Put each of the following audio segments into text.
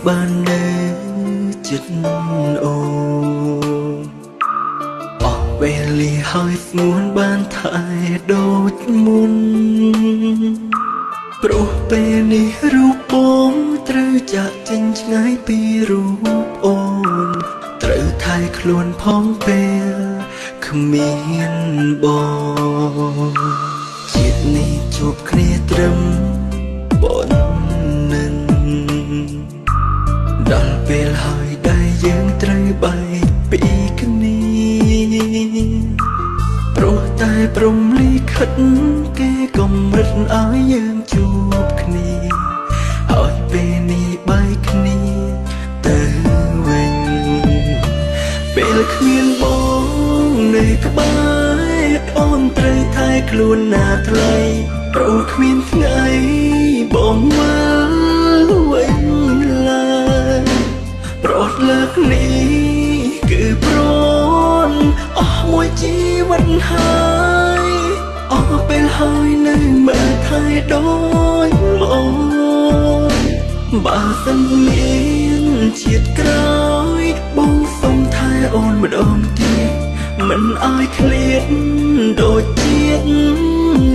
បាននៅចិត្តអូអស់វេលាហើយស្ងួនបានថែដូចមុនព្រោះពេលនេះរូបបងត្រូវចាក់ចេញឆ្ងាយពីរូបអូនត្រូវថែខ្លួនផងពេលគ្មានបងជាតិនេះជួបគ្នាត្រឹមប៉ុណ្ណឹងដល់ពេលហើយដែលយើងត្រូវបែកពីគ្នាព្រោះតែព្រំលិខិតគេកំរិតឲ្យយើងជួបគ្នាហើយពេលនេះបែកគ្នាទៅវិញពេលគ្មានបងនៅក្បែរអូនត្រូវថែខ្លួនណាថ្លៃព្រោះគ្មានថ្ងៃបងមកវិញឡើយប្រត់លើកនេះគឺប្រន់អស់មួយជីវិតហើយអស់ពេលហើយនៅមើលថែដូចអូនបើសិនមានជាតិក្រោយបងសុំថែអូនម្ដងទៀតមិនឲ្យឃ្លាតដូចជាតិ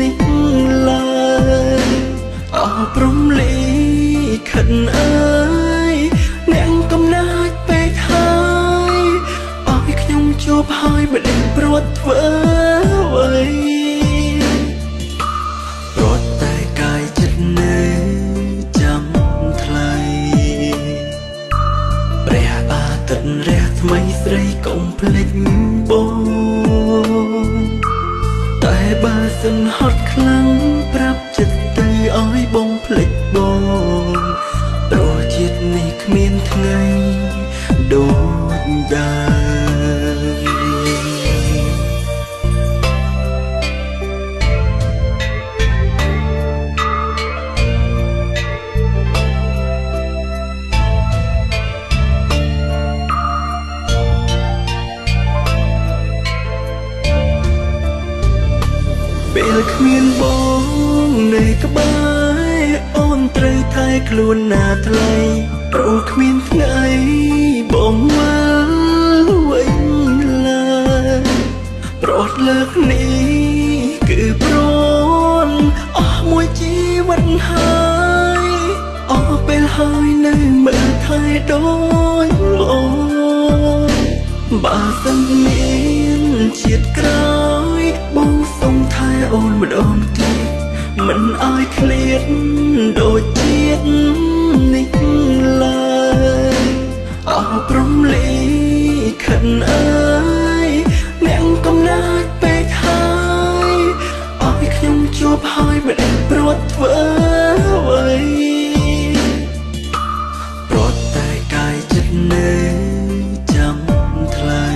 នេះឡើយអស់ព្រំលិខិតអើយអ្នកកំណាចពេកហើយឲ្យខ្ញុំជួបហើយមិនដឹងព្រាត់ធ្វើអ្វីព្រាត់តែកាយចិត្តនៅចាំថ្លៃព្រះអាទិត្យរះថ្មីស្រីកុំភ្លេចបងតែបើសិនហត់ខ្លាំងប្រាប់ចិត្តទៅឲ្យបងភ្លេចបងព្រោះជាតិនេះគ្មានថ្ងៃដូចដើមពេលគ្មានបងនៅក្បែរអូនត្រូវថែខ្លួនណាថ្លៃព្រោះគ្មានថ្ងៃបងមកវិញឡើយប្រត់លើកនេះគឺប្រន់អស់មួយជីវិតហើយអស់ពេលហើយនៅមើលថែដូចអូនបើសិនមានជាតិក្រោយបងសុំថែអូនម្ដងទៀតមិនឲ្យឃ្លាតដូចជាតិនេះឡើយអស់ព្រំលិខិតអើយអ្នកកំណាចពេកហើយឲ្យខ្ញុំជួបហើយមិនដឹងព្រាត់ធ្វើអ្វីព្រាត់តែកាយចិត្តនៅចាំថ្លៃ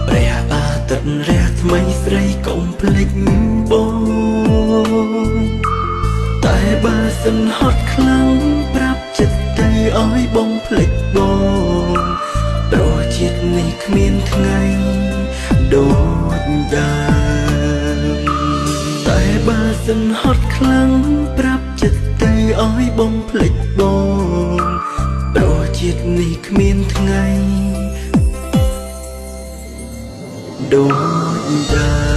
ព្រះអាទិត្យរះថ្មីស្រីកុំភ្លេចបងតែបើសិនហត់ខ្លាំងប្រាប់ចិត្តទៅឲ្យបងភ្លេចបងព្រោះជាតិនេះគ្មានថ្ងៃដូចដើមតែបើសិនហត់ខ្លាំងប្រាប់ចិត្តទៅឲ្យបងភ្លេចបងព្រោះជាតិនេះគ្មានថ្ងៃដូចដើម